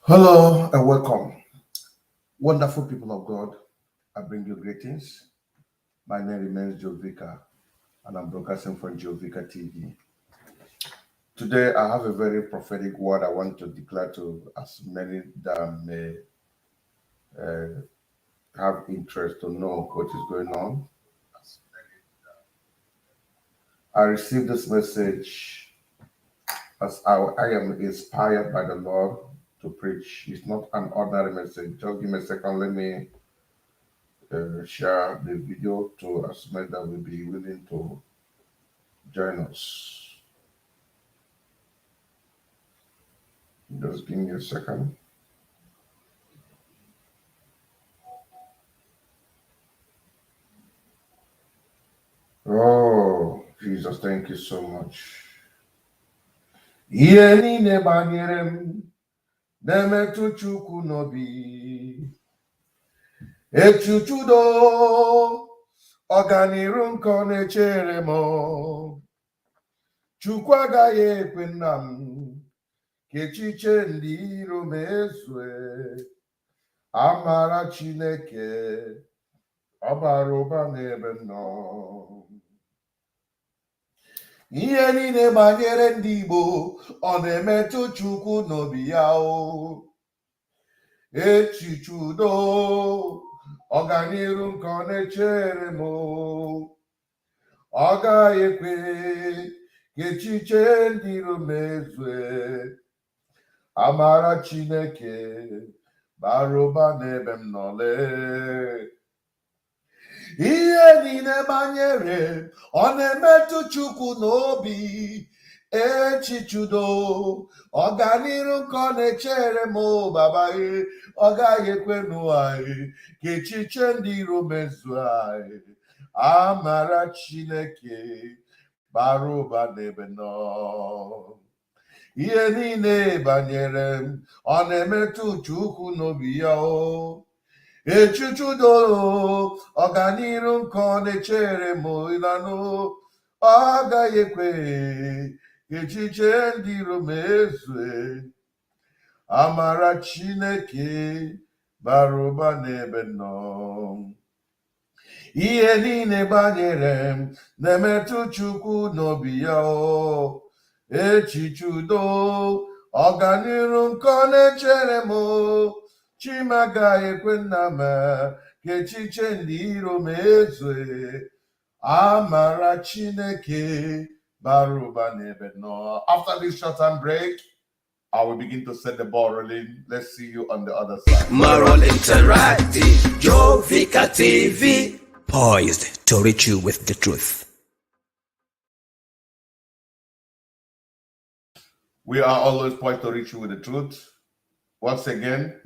Hello and welcome. Wonderful people of God, I bring you greetings. My name remains Jovika and I'm broadcasting from Jovika TV. Today I have a very prophetic word I want to declare to as many that may uh, have interest to know what is going on. I received this message as I am inspired by the Lord to preach. It's not an ordinary message. Just give me a second, let me share the video to as many that will be willing to join us. Just give me a second. Oh, Jesus, thank you so much. Ihe niile banyere m na-emetụ Chukwu n'obi. Echuchudo ọganiru nke ọ na-echere m. Chukwu agaghị ekwe nna m ka echiche ndị iro m ezue. Amara Chineke ọ bara ụba n'ebe m nọ. Ihe niile banyere ndị Igbo ọ na-emetụ Chukwu n'obi ya o. Echiche udo ọganiru nke ọ na-echere m. Ọ gaghị ekwe ka echiche ndị iro m ezue. Amara Chineke bara ụba n'ebe m nọle. Ihe niile banyere ọ na-emetụ Chukwu n'obi. Echiche udo ọganiru nke ọ na-echere m baba ọ gaghị ekwenụ anyị ka echiche ndị iro mezuo anyị. Amara Chineke bara ụba n'ebe nọ. Ihe niile banyere m ọ na-emetụ Chukwu n'obi ya o. Echiche udo ọganiru nke ọ na-echere m ịlanụ. Ọ gaghị ekwe echiche ndị iro m ezue. Amara Chineke bara ụba n'ebe nọ. Ihe niile banyere m na-emetụ Chukwu n'obi ya o. Echiche udo ọganiru nke ọ na-echere m. Chima agaghị ekwe nna m ka echiche ndị iro m ezue. Amara Chineke bara ụba n'ebe nọ. After this short time break, I will begin to set the ball rolling. Let's see you on the other side. Moral Interactive, Jovika TV, poised to reach you with the truth. We are always poised to reach you with the truth. Once again,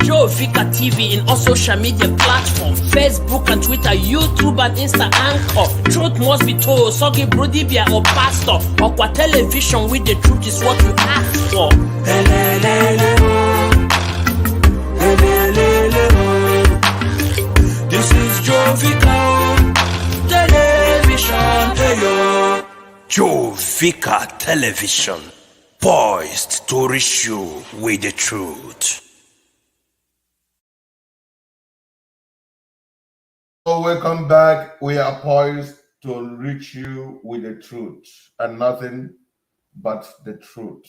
Jovika TV in all social media platforms, Facebook and Twitter, YouTube and Insta Anchor. Truth must be told, Sogi Brodibia or Pastor, or what television with the truth is what you ask for. This is Jovika Television. Jovika Television, poised to reach you with the truth. so welcome back. We are poised to reach you with the truth and nothing but the truth.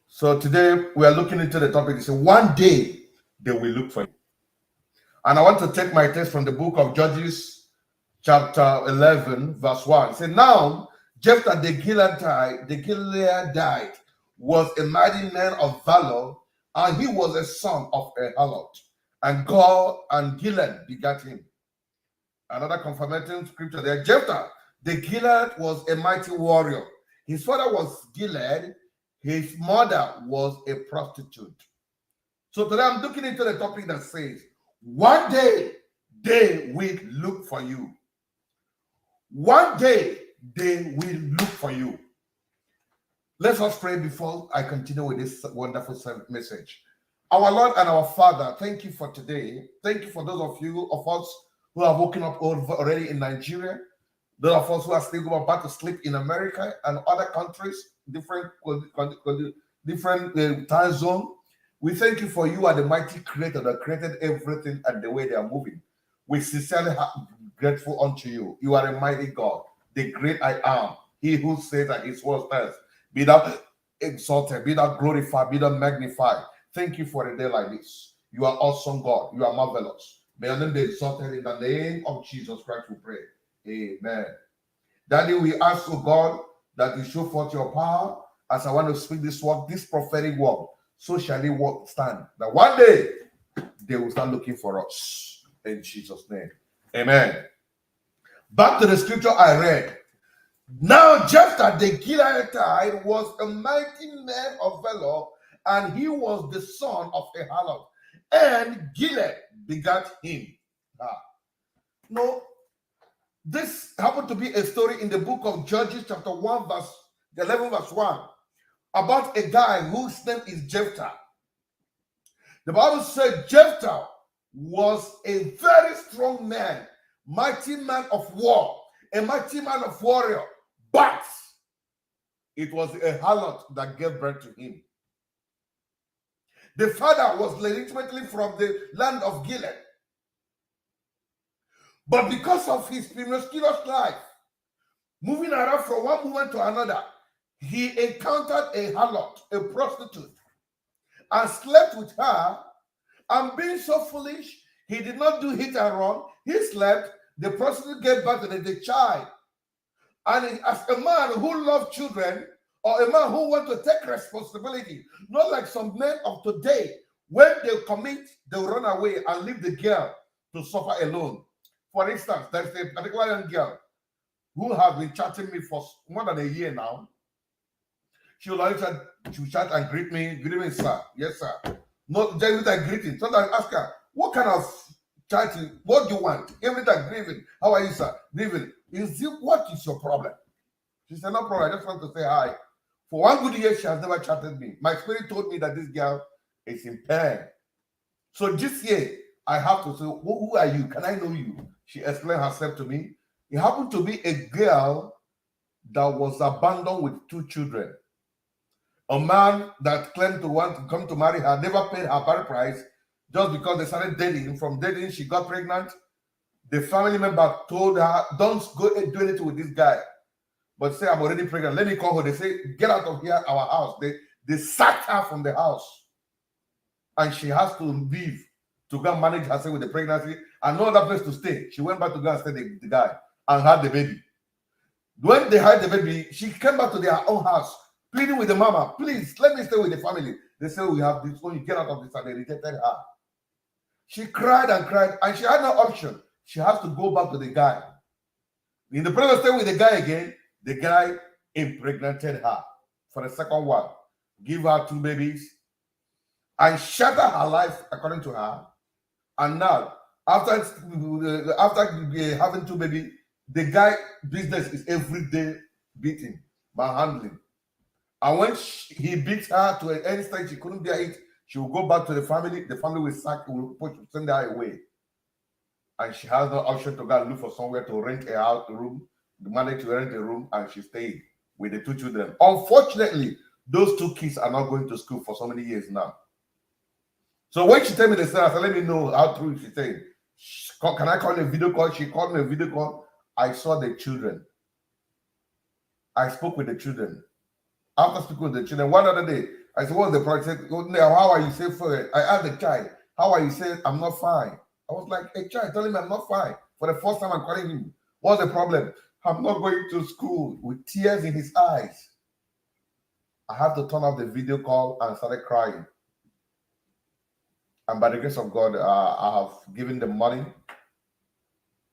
So today we are looking into the topic. It's one day they will look for you. And I want to take my text from the book of Judges, chapter 11, verse 1. It says, now Jephthah the Gileadite was a mighty man of valor, and he was a son of a harlot. And God and Gilead begat him. Another confirming scripture there. Jephthah the Gilead was a mighty warrior. His father was Gilead. His mother was a prostitute. So today I'm looking into the topic that says, one day they will look for you. One day they will look for you. Let us pray before I continue with this wonderful message. Our Lord and our Father, thank you for today. Thank you for those of us who have woken up already in Nigeria. Those of us who are still about to sleep in America and other countries, different time zone, we thank you for you are the mighty creator that created everything and the way they are moving. We sincerely grateful unto you. You are a mighty God, the great I am. He who says that his word stands. Be thou exalted, be thou glorified, be thou magnified. Thank you for a day like this. You are awesome, God. You are marvelous. May your name be exalted in the name of Jesus Christ, we pray. Amen. Daddy, we ask, oh God, that you show forth your power as I want to speak this word, this prophetic word. So shall it stand. That one day they will start looking for us. In Jesus' name. Amen. Back to the scripture I read. Now Jephthah the Gileadite was a mighty man of valor, and he was the son of a harlot, and Gilead begat him. No, this happened to be a story in the book of Judges, chapter 1, verse 11, verse 1, about a guy whose name is Jephthah. The Bible said Jephthah was a very strong man, mighty man of war, a mighty man of warrior, but it was a harlot that gave birth to him. The father was legitimately from the land of Gilead, but because of his promiscuous life, moving around from one woman to another, he encountered a harlot, a prostitute, and slept with her. And being so foolish, he did not do hit and run. He slept. The prostitute gave birth to the child. And as a man who loves children, or a man who wants to take responsibility, not like some men of today, when they commit, they run away and leave the girl to suffer alone. For instance, there's a particular young girl who has been chatting me for more than a year now. She will always chat and greet me, sir. Yes, sir. Not just with a greeting. Sometimes I ask her, what kind of chatting? What do you want? Every time, greeting. How are you, sir? Greeting. What is your problem? She said, no problem. I just want to say hi. For one good year, she has never chatted me. My spirit told me that this girl is impaired. So this year, I have to say, who are you? Can I know you? She explained herself to me. It happened to be a girl that was abandoned with 2 children. A man that claimed to want to come to marry her never paid her bride price just because they started dating. From dating, she got pregnant. The family member told her, don't go and do anything with this guy. But say, I'm already pregnant. Let me call her. They say, get out of here, our house. They sacked her from the house. And she has to leave to go and manage herself with the pregnancy and no other place to stay. She went back to go and stay with the guy and had the baby. When they had the baby, she came back to their own house, pleading with the mama, please, let me stay with the family. They said, we have this, when you get out of this, and they rejected her. She cried, and she had no option. She has to go back to the guy. In the place of staying with the guy again, the guy impregnated her for the second one, give her 2 babies, and shatter her life according to her. And now, after having 2 babies, the guy business is everyday beating, manhandling. And when he beats her to an end stage, she couldn't bear it, she will go back to the family will send her away. And she has no option to go and look for somewhere to rent a room, manage to rent a room, and she stayed with the 2 children. Unfortunately, those 2 kids are not going to school for so many years now. So when she told me the story, I said, let me know how true she said. Can I call a video call? She called me a video call. I saw the children. I spoke with the children. After speaking with the children, one other day, I said, what's the problem? She said, how are you? I asked the child, how are you? He said, I'm not fine. I was like, a child telling me I'm not fine. For the first time I'm calling him. What's the problem? I'm not going to school, with tears in his eyes. I have to turn off the video call and started crying. And by the grace of God, I have given them money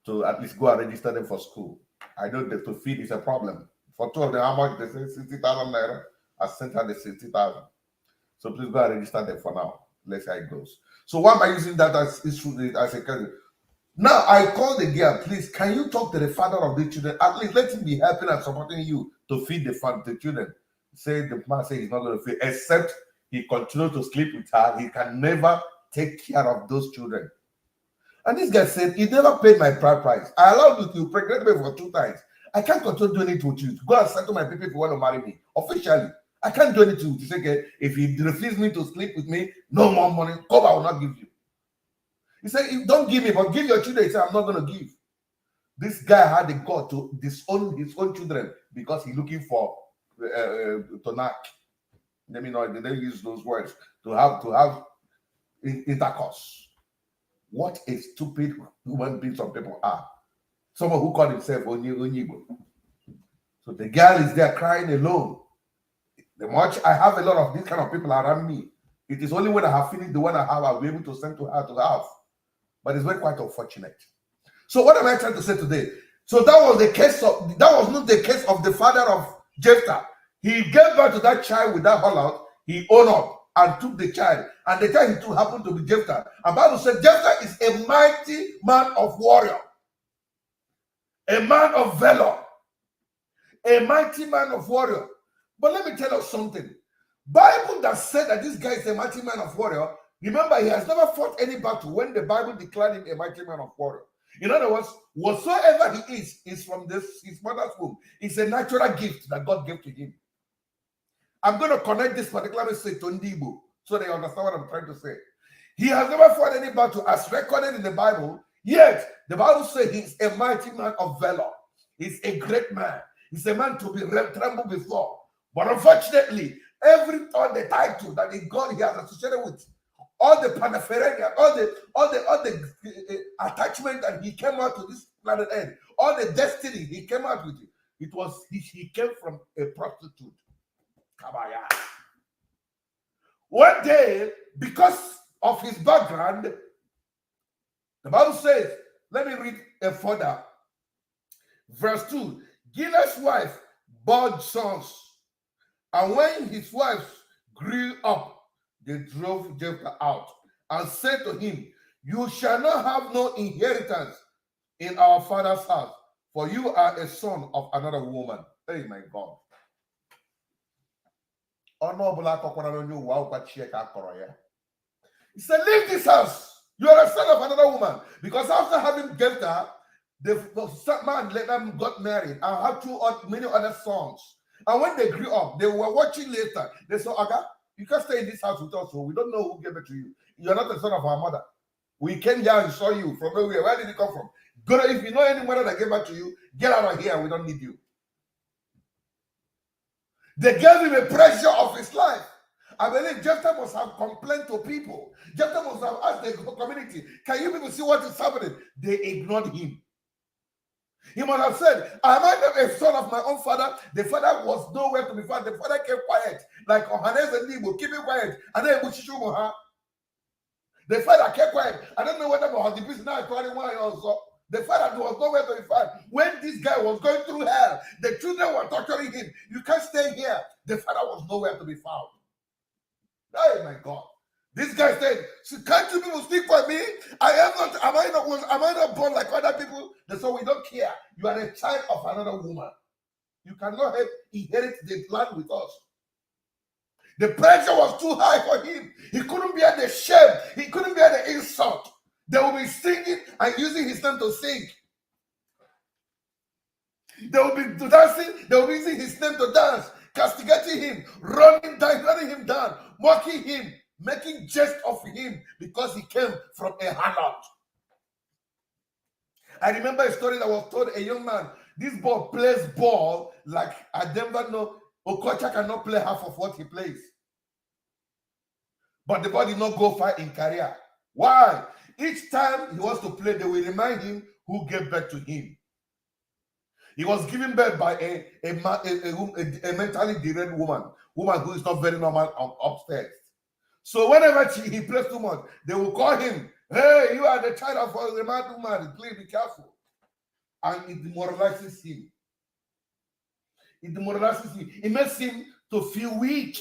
to at least go and register them for school. I know that to feed is a problem. For 2 of them, how much? They say 60,000 naira. I sent her the 60,000. So please go and register them for now. Let's see how it goes. So why am I using that as a credit? Now I call the girl, please, can you talk to the father of the children? At least let him be helping and supporting you to feed the children. The man said he's not going to feed, except he continues to sleep with her. He can never take care of those children. And this guy said, he never paid my bride price. I allowed you to pregnant me for 2 times. I can't control doing it with you. Go and settle my people if you want to marry me. Officially, I can't do anything to say, okay, if you refuse me to sleep with me, no more money. Come, I will not give you. He said, don't give me, but give your children. He said, I'm not going to give. This guy had the God to disown his own children because he's looking for to knock. Let me know. They didn't use those words to have intercourse. What a stupid human being some people are. Someone who called himself Ndi Igbo. So the girl is there crying alone. The much I have a lot of these kind of people around me. It is only when I have finished the one I have, I'll be able to send to her to have. But it's very quite unfortunate. So what am I trying to say today? So that was not the case of the father of Jephthah. He gave birth to that child with that hollout. He owned up and took the child. And the child he took happened to be Jephthah. And Bible said Jephthah is a mighty man of warrior. A man of valor. A mighty man of warrior. But let me tell you something. Bible that said that this guy is a mighty man of warrior, remember, he has never fought any battle when the Bible declared him a mighty man of warrior. In other words, whatsoever he is from his mother's womb. It's a natural gift that God gave to him. I'm going to connect this particular message to Ndi Igbo so they understand what I'm trying to say. He has never fought any battle as recorded in the Bible, yet the Bible says he's a mighty man of valor. He's a great man. He's a man to be trembled before. But unfortunately, all the title that he has associated with, all the paraphernalia, all the attachment that he came out to this planet Earth, all the destiny he came out with, he came from a prostitute. Kabaya. One day, because of his background, the Bible says, let me read a further. Verse 2, Gilead's wife bore sons, and when his wives grew up, they drove Jephthah out and said to him, you shall not have no inheritance in our father's house, for you are a son of another woman. Hey, my God. He said, leave this house. You are a son of another woman. Because after having Jephthah, the man let them got married and had many other sons. And when they grew up, they were watching later. They said, Aga, you can't stay in this house with us. So we don't know who gave it to you. You're not the son of our mother. We came here and saw you from where we are. Where did you come from? If you know any mother that gave back to you, get out of here. We don't need you. They gave him a pressure of his life. I believe Jephthah must have complained to people. Jephthah must have asked the community, can you people see what is happening? They ignored him. He must have said, am I not a son of my own father? The father was nowhere to be found. The father kept quiet. Like Ohanes and Ndi Igbo, keep it quiet. And then the father kept quiet. I don't know whether the business now is calling one also. The father was nowhere to be found. When this guy was going through hell, the children were torturing him. You can't stay here. The father was nowhere to be found. Oh my God. This guy said, can't you people speak for me? Am I not born like other people? They said, we don't care. You are a child of another woman. You cannot inherit the land with us. The pressure was too high for him. He couldn't bear the shame. He couldn't bear the insult. They will be singing and using his name to sing. They will be dancing. They will be using his name to dance, castigating him, running him down, mocking him, making jest of him because he came from a harlot. I remember a story that was told, a young man, this boy plays ball like I never know. Okocha cannot play half of what he plays. But the boy did not go far in career. Why? Each time he wants to play, they will remind him who gave birth to him. He was given birth by a mentally derailed woman who is not very normal upstairs. So whenever he plays too much, they will call him, hey, you are the child of a mad woman, please be careful. And it demoralizes him. It demoralizes him. It makes him to feel weak.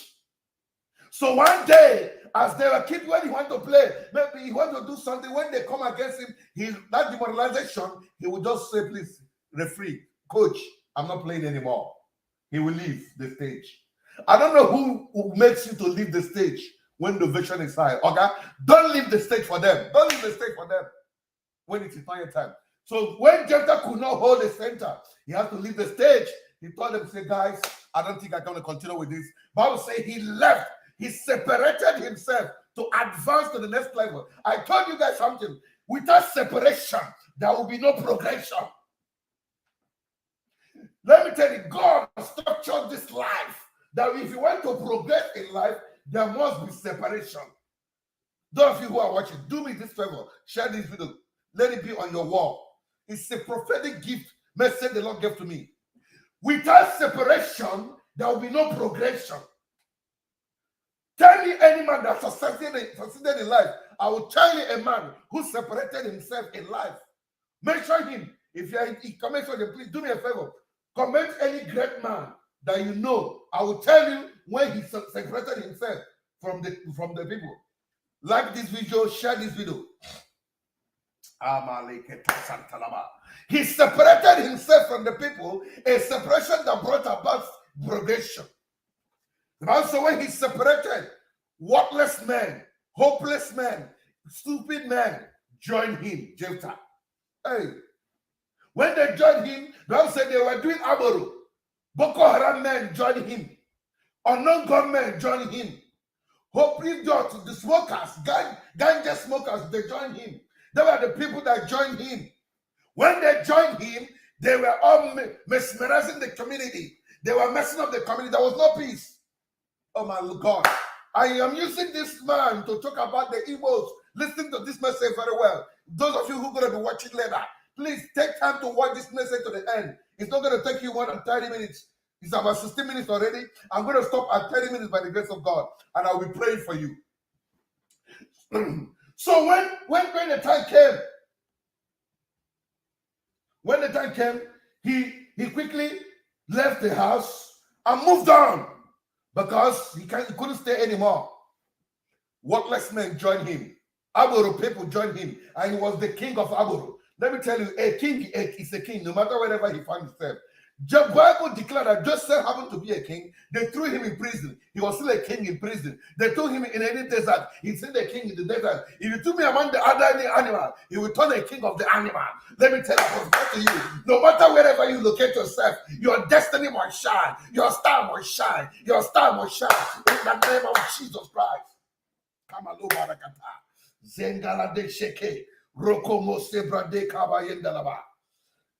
So one day, as they were kids, when he want to play, maybe he want to do something, when they come against him, that demoralization, he will just say, please, referee, coach, I'm not playing anymore. He will leave the stage. I don't know who makes you to leave the stage when the vision is high. Okay? Don't leave the stage for them. Don't leave the stage for them when it is not your time. So when Jephthah could not hold the center, he had to leave the stage. He told them, say, guys, I don't think I'm going to continue with this. Bible says he left. He separated himself to advance to the next level. I told you guys something. Without separation, there will be no progression. Let me tell you, God structured this life that if you want to progress in life, there must be separation. Those of you who are watching, do me this favor. Share this video. Let it be on your wall. It's a prophetic gift message the Lord gave to me. Without separation, there will be no progression. Tell me any man that succeeded in life. I will tell you a man who separated himself in life. Mention him. If you are in comment section, please do me a favor. Comment any great man that you know. I will tell you when he separated himself from the people. Like this video, share this video. He separated himself from the people, a separation that brought about progression. The Bible says when he separated, worthless men, hopeless men, stupid men joined him, Jephthah. Hey, when they joined him, the Bible said they were doing Aboru. Boko Haram men joined him. Unknown gunmen joined him. Hopefully, the smokers, ganja smokers, they joined him. They were the people that joined him. When they joined him, they were all mesmerizing the community. They were messing up the community. There was no peace. Oh my God. I am using this man to talk about the Igbos. Listen to this message very well. Those of you who are going to be watching later, please take time to watch this message to the end. It's not going to take you more than 30 minutes. It's about 16 minutes already. I'm going to stop at 30 minutes by the grace of God, and I'll be praying for you. So when the time came, he quickly left the house and moved on because he couldn't stay anymore. Worthless men joined him. Aboru people joined him, and he was the king of Aboru. Let me tell you, a king is a king, no matter wherever he found himself. The Bible declared that Joseph happened to be a king. They threw him in prison. He was still a king in prison. They threw him in any desert. He's still a king in the desert. If you took me among the other animals, he will turn a king of the animal. Let me tell you, no matter wherever you locate yourself, your destiny must shine. Your star must shine. Your star must shine. In the name of Jesus Christ. Kamalo barakata. Zengala de sheke. Rokomo sebra de kabayendalaba.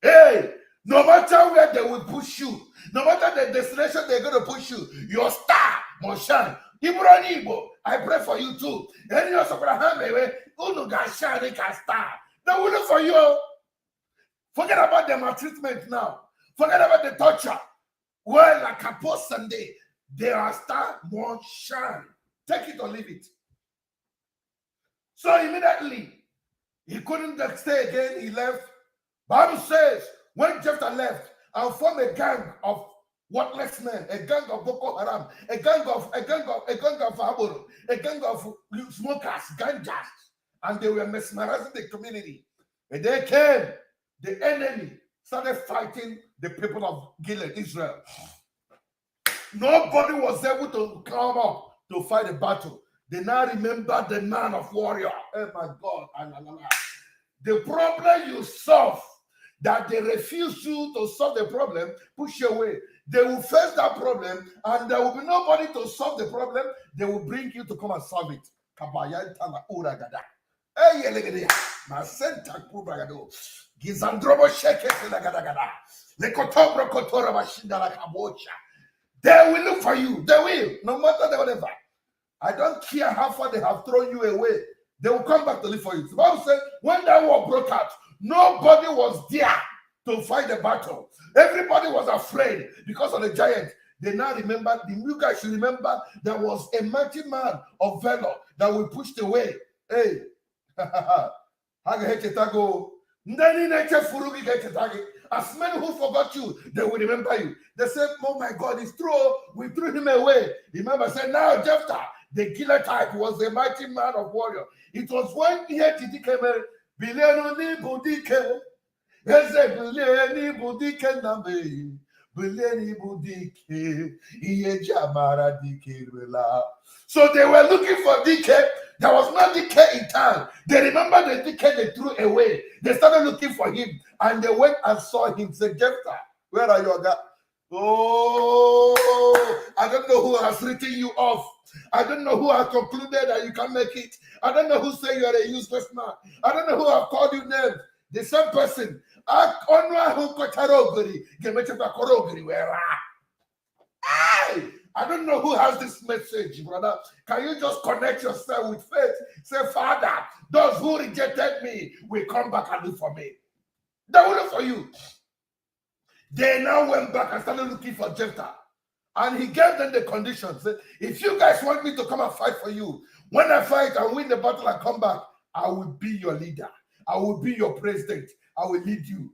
Hey! No matter where they will push you, no matter the destination they're going to push you, your star must shine. Ndi Igbo, I pray for you too. And you also Abraham, who can shine like a star. They will look for you. Forget about the maltreatment now. Forget about the torture. Well, like a post Sunday, their star must shine. Take it or leave it. So immediately, he couldn't stay again. He left. Bible says, when Jephthah left and formed a gang of worthless men, a gang of Boko Haram, a gang of Aboru, a gang of smokers, ganjas, and they were mesmerizing the community. And they came, the enemy started fighting the people of Gilead, Israel. Nobody was able to come up to fight a battle. They now remember the man of warrior. Oh my God. The problem you solve, that they refuse you to solve the problem, push you away. They will face that problem, and there will be nobody to solve the problem. They will bring you to come and solve it. They will look for you. They will, no matter the whatever. I don't care how far they have thrown you away. They will come back to live for you. The Bible says, when that war broke out, nobody was there to fight the battle. Everybody was afraid because of the giant. They now remember, you guys should remember, there was a mighty man of valor that we pushed away. Hey. As many who forgot you, they will remember you. They said, oh my God, it's true. We threw him away. Remember, said, now Jephthah, the killer type, was a mighty man of warrior. It was when he had to declare, Bileni budike, eze bileni budike name, bileni budike, iye jamara dike rela. So they were looking for DK. There was no DK in town. They remember the DK they threw away. They started looking for him and they went and saw him. Said, Jephthah, where are you, guy? Oh, I don't know who has written you off. I don't know who has concluded that you can make it. I don't know who say you are a useless man. I don't know who have called you names. The same person. I don't know who has this message, brother. Can you just connect yourself with faith? Say, Father, those who rejected me will come back and look for me. They will look for you. They now went back and started looking for Jephthah. And he gave them the conditions. If you guys want me to come and fight for you, when I fight and win the battle and come back, I will be your leader. I will be your president. I will lead you.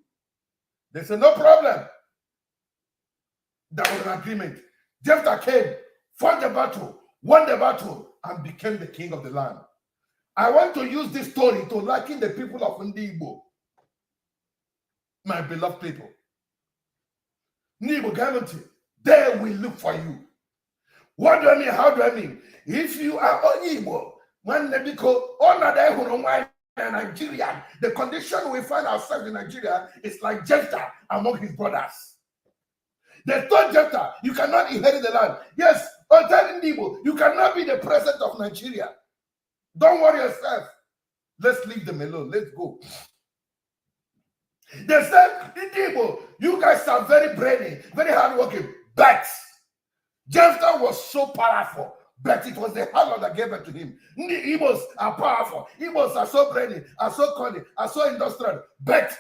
They said, no problem. That was an agreement. Jephthah came, fought the battle, won the battle, and became the king of the land. I want to use this story to liken the people of Ndi Igbo, my beloved people. Ndi Igbo guarantee, they will look for you. What do I mean? How do I mean? If you are Ndi Igbo, when they go, Nigeria, the condition we find ourselves in Nigeria is like Jephthah among his brothers. They told Jephthah, you cannot inherit the land. Yes, but telling people, you cannot be the president of Nigeria. Don't worry yourself. Let's leave them alone. Let's go. They said, Igbo, you guys are very brainy, very hardworking. But Jephthah was so powerful, but it was the Lord that gave it to him. The Igbos are powerful. Igbos are so brainy, are so cunning, are so industrial, but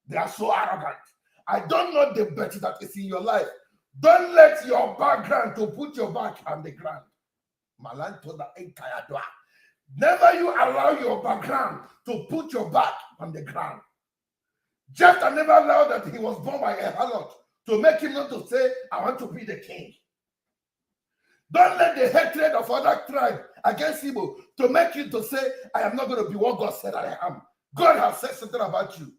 they are so arrogant. I don't know the bet that is in your life. Don't let your background to put your back on the ground. Never you allow your background to put your back on the ground. Jephthah never allowed that he was born by a harlot to make him not to say, I want to be the king. Don't let the hatred of other tribes against Igbo to make you to say, I am not going to be what God said I am. God has said something about you.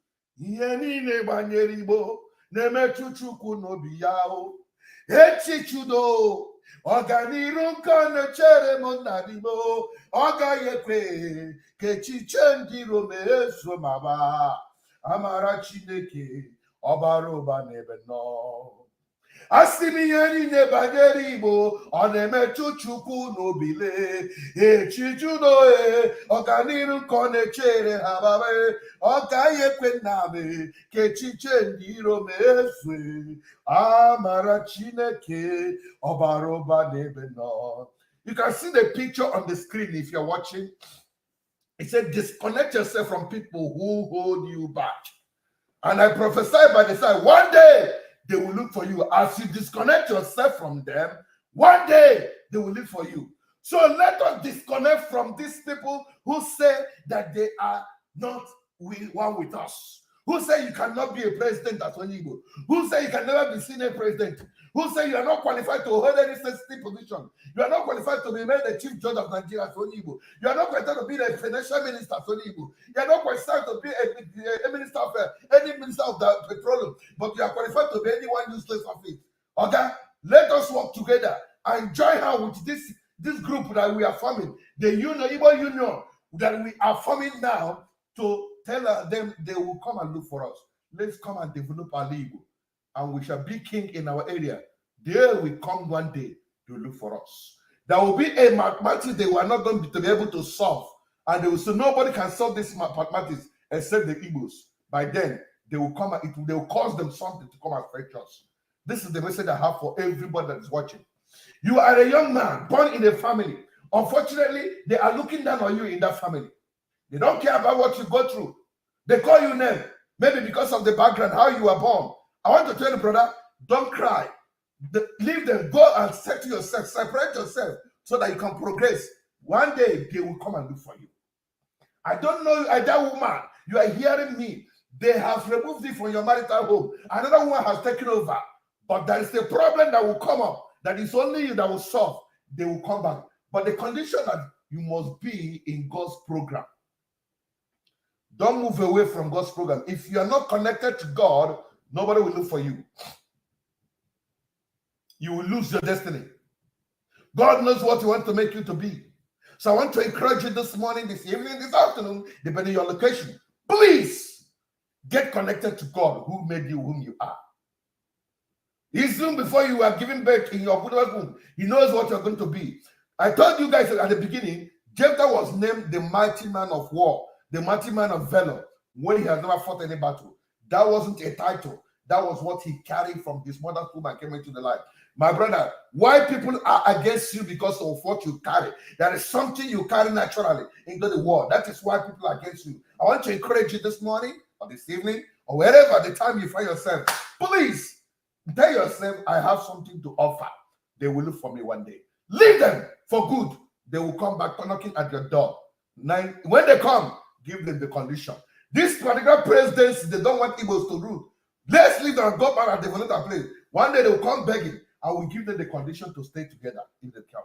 Ọganiru nke na-echere m nna n'Igbo, ọ gaghị ekwe ka echiche ndị Iro mezuo ma gbaa. Amara Chineke ọbara ụba n'ebe nọ. Asị m ihe niile banyere Igbo, ọ na-emetụ Chukwu n'obile. Echijudo ọganiru nke ọ na-echere ha babe, ọ gaghị ekwe nna m ka echiche ndị Iro mezue. Amara Chineke ọbara ụba n'ebe nọ. You can see the picture on the screen if you're watching. It said, disconnect yourself from people who hold you back. And I prophesy by the side, one day they will look for you. As you disconnect yourself from them, one day they will look for you. So let us disconnect from these people who say that they are not one with us. Who say you cannot be a president as Ndi Igbo? Who say you can never be senior president? Who say you are not qualified to hold any sensitive position? You are not qualified to be made the chief judge of Nigeria as Ndi Igbo. You are not qualified to be the financial minister as Ndi Igbo. You are not qualified to be a minister of any minister of the petroleum, but you are qualified to be anyone useless of it. Okay, let us work together and join her with this group that we are forming, the Igbo Union that we are forming now, to tell them they will come and look for us. Let's come and develop our Igbo, and we shall be king in our area. They will come one day to look for us. There will be a mathematics they were not going to be able to solve, and they will say nobody can solve this mathematics except the Igbos. By then, they will come and they will cause them something to come and fetch us. This is the message I have for everybody that is watching. You are a young man born in a family. Unfortunately, they are looking down on you in that family. They don't care about what you go through. They call you name, maybe because of the background, how you were born. I want to tell you, brother, don't cry. Leave them. Go and settle yourself, separate yourself so that you can progress. One day, they will come and look for you. I don't know, that woman, you are hearing me. They have removed you from your marital home. Another woman has taken over. But there is a problem that will come up that is only you that will solve. They will come back. But the condition that you must be in God's program. Don't move away from God's program. If you are not connected to God, nobody will look for you. You will lose your destiny. God knows what He wants to make you to be. So I want to encourage you this morning, this evening, this afternoon, depending on your location. Please get connected to God who made you whom you are. Even before you are giving birth in your mother's womb, he knows what you're going to be. I told you guys at the beginning, Jephthah was named the mighty man of war, the mighty man of valor, when he has never fought any battle. That wasn't a title. That was what he carried from his mother's womb and came into the life. My brother, why people are against you because of what you carry? There is something you carry naturally into the world. That is why people are against you. I want to encourage you this morning or this evening or wherever the time you find yourself. Please tell yourself, I have something to offer. They will look for me one day. Leave them for good. They will come back knocking at your door. When they come, give them the condition. This particular presidency, they don't want Igbos to rule. Let's leave them and go back and develop a place. One day they will come begging. I will give them the condition to stay together in the camp.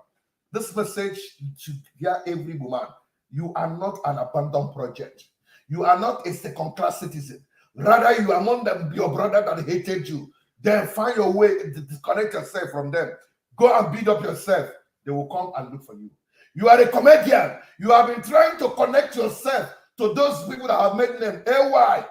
This message should hear every woman. You are not an abandoned project. You are not a second-class citizen. Rather, you are among them, your brother that hated you. Then find your way to disconnect yourself from them. Go and build up yourself. They will come and look for you. You are a comedian. You have been trying to connect yourself to those people that have made them AY.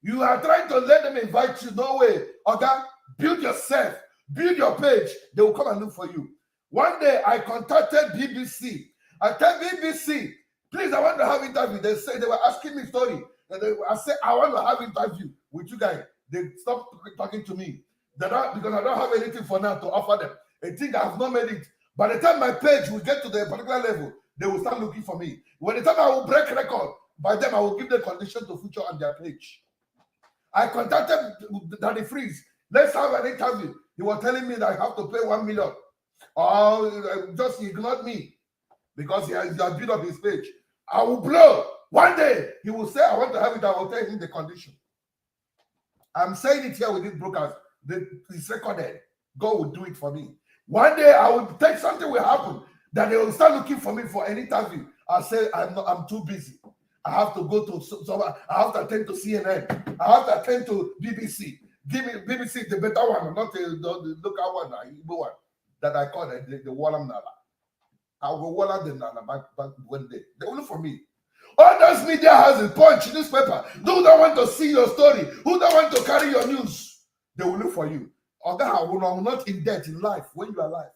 You are trying to let them invite you. No way. Okay? Build yourself. Build your page. They will come and look for you. One day, I contacted BBC. I tell BBC, please, I want to have interview. They say they were asking me story. I said, I want to have interview with you guys. They stopped talking to me. Because I don't have anything for now to offer them. They think I have not made it. By the time my page will get to the particular level, they will start looking for me. When the time I will break record, by them I will give the condition to feature on their page. I contacted Daddy Freeze. Let's have an interview. He was telling me that I have to pay 1 million. Or just ignored me because he has built up his page. I will blow. One day he will say, I want to have it. I will tell him the condition. I'm saying it here with these brokers. It's recorded. God will do it for me. One day I will take something will happen that they will start looking for me for an interview. I say I'm too busy. I have to go to I have to attend to CNN. I have to attend to BBC. Give me BBC the better one, not the local one, the Igbo one that I call the Wallam Nala. I will Wallam the Nala back one day. They will look for me. All those media has a punch newspaper. Who don't want to see your story? Who don't want to carry your news? They will look for you. Or I will not in debt in life when you are alive.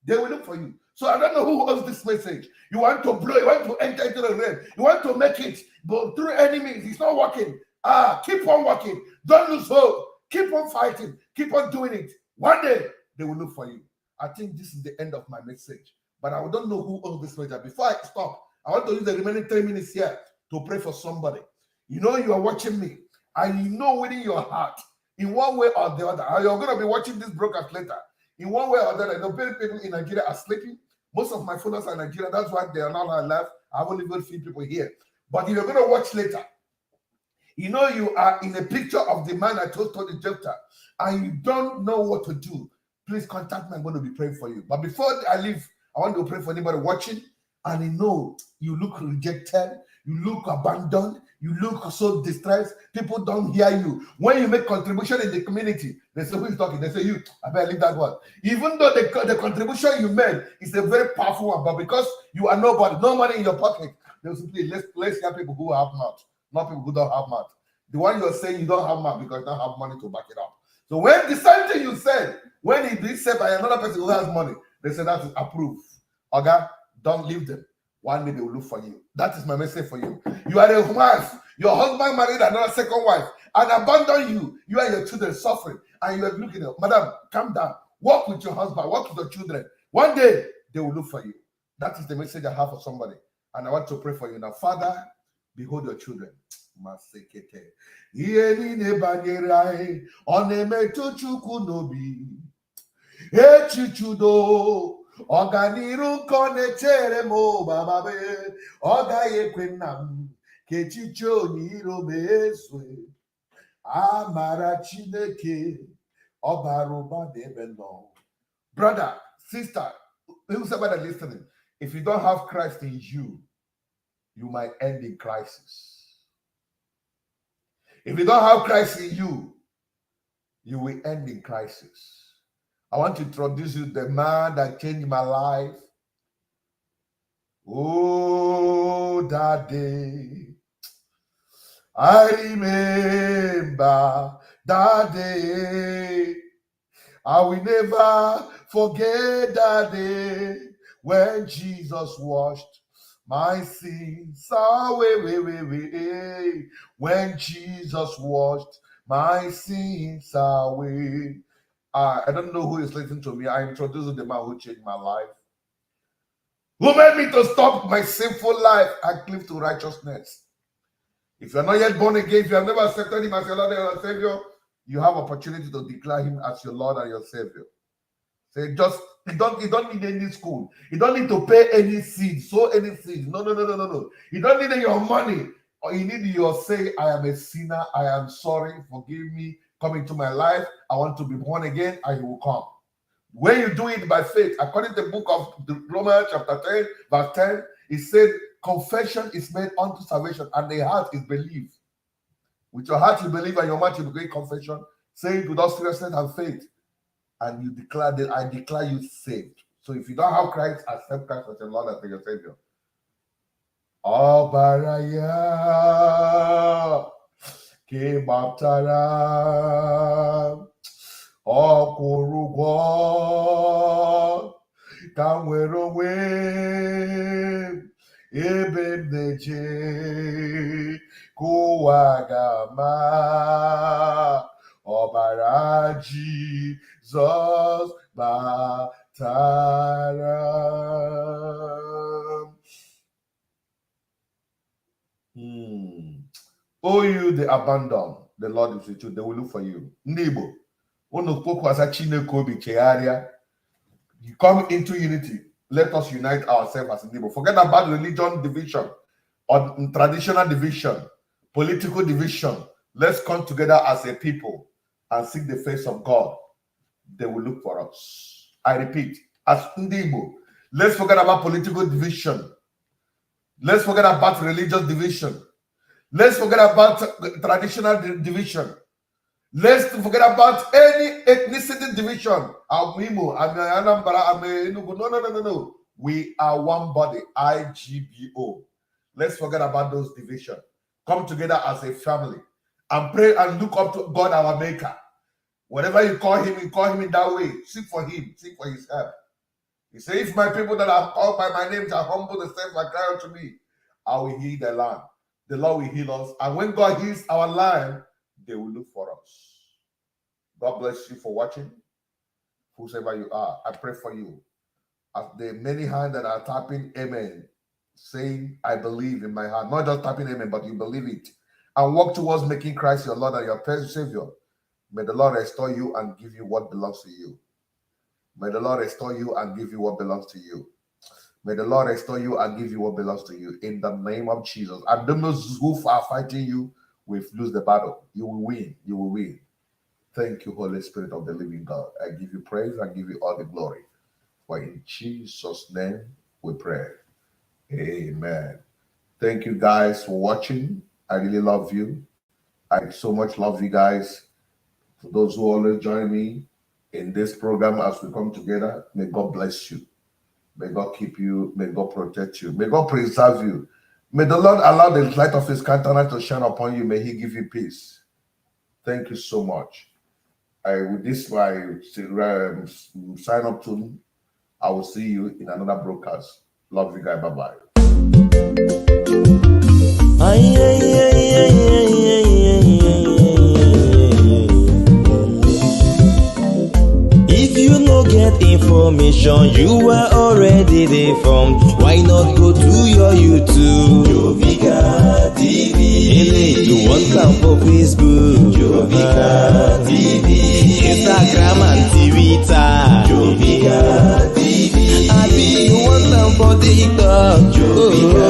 They will look for you. So I don't know who owns this message. You want to blow, you want to enter into the realm, you want to make it, but through enemies, it's not working. Keep on working. Don't lose hope. Keep on fighting. Keep on doing it. One day, they will look for you. I think this is the end of my message. But I don't know who owns this message. Before I stop, I want to use the remaining 3 minutes here to pray for somebody. You know you are watching me, and you know within your heart, in one way or the other, you're going to be watching this broadcast later. In one way or the other, the people in Nigeria are sleeping. Most of my followers are Nigerian. That's why they are not alive. I haven't even seen people here. But if you're going to watch later, you know you are in a picture of the man I told the Jephthah, and you don't know what to do. Please contact me. I'm going to be praying for you. But before I leave, I want to pray for anybody watching, and you know you look rejected, you look abandoned, you look so distressed. People don't hear you. When you make contribution in the community, they say, who is talking? They say, you. I better leave that one. Even though the contribution you made is a very powerful one, but because you are nobody, no money in your pocket, they will simply, let's hear people who have mouth, not people who don't have mouth. The one you're saying you don't have mouth because you don't have money to back it up. So when the same thing you said, when it is said by another person who has money, they say that is approved. Okay? Don't leave them. One day they will look for you. That is my message for you. You are a wife. Your husband married another second wife and abandoned you. You and your children suffering. And you are looking at, madam, calm down. Walk with your husband. Walk with your children. One day they will look for you. That is the message I have for somebody. And I want to pray for you now. Father, behold your children. Ọganiru konechere mo baba be ogaye kwenam kechiche oniro bezwe amara chineke obaruba debeno. Brother, sister, whoever listening, if you don't have Christ in you, you might end in crisis. If you don't have Christ in you, you will end in crisis. I want to introduce you to the man that changed my life. Oh, that day. I remember that day. I will never forget that day when Jesus washed my sins away. When Jesus washed my sins away. I don't know who is listening to me. I introduced the man who changed my life, who made me to stop my sinful life and cleave to righteousness. If you're not yet born again, if you have never accepted him as your Lord and your Savior, you have opportunity to declare him as your Lord and your Savior. Say, you don't need any school. You don't need to pay any seed, sow any seed. No. You don't need your money. Or you need your say, I am a sinner, I am sorry, forgive me, come into my life, I want to be born again, and you will come. When you do it by faith, according to the book of Romans chapter 10, verse 10, it said, confession is made unto salvation, and the heart is believed. With your heart you believe, and your mouth you make confession, say it without seriousness and faith, and you declare that I declare you saved. So if you don't have Christ, accept Christ as your Lord and your Savior. Ọbaraya kebatara ọkwụrụgwọ ka m were onwe ebe m na-eje ka ụwa ga-ama ọbara Jizọs batara. Oh, you the abandoned, the Lord is with you. They will look for you. Ndi Igbo, you come into unity. Let us unite ourselves as Ndi Igbo. Forget about religion division or traditional division, political division. Let's come together as a people and seek the face of God. They will look for us. I repeat, as Ndi Igbo, let's forget about political division. Let's forget about religious division. Let's forget about traditional division. Let's forget about any ethnicity division. I'm Imo, I'm Anambra, I'm Enugu. No. We are one body, IGBO. Let's forget about those divisions. Come together as a family and pray and look up to God, our Maker. Whatever you call him in that way. Seek for him, seek for his help. He says, if my people that are called by my name shall humble themselves and cry unto me, I will heal their land. The Lord will heal us. And when God heals our land, they will look for us. God bless you for watching. Whosoever you are, I pray for you. As the many hands that are tapping amen, saying, I believe in my heart. Not just tapping amen, but you believe it. And walk towards making Christ your Lord and your personal Savior. May the Lord restore you and give you what belongs to you. May the Lord restore you and give you what belongs to you. May the Lord restore you and give you what belongs to you. In the name of Jesus. And those who are fighting you will lose the battle. You will win. You will win. Thank you, Holy Spirit of the living God. I give you praise. I give you all the glory. For in Jesus' name we pray. Amen. Thank you guys for watching. I really love you. I so much love you guys. For those who always join me in this program as we come together, may God bless you. May God keep you. May God protect you. May God preserve you. May the Lord allow the light of his countenance to shine upon you. May he give you peace. Thank you so much. With this, my sign up to. I will see you in another broadcast. Love you guys. Bye-bye. If you no get information, you are already deformed. Why not go to your YouTube? Jovika TV. You want come for Facebook? Jovika TV. Instagram and Twitter. Jovika TV. Abi you want come for TikTok? Jovika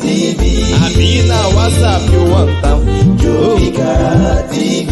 TV. Abi na WhatsApp you want come? Jovika TV.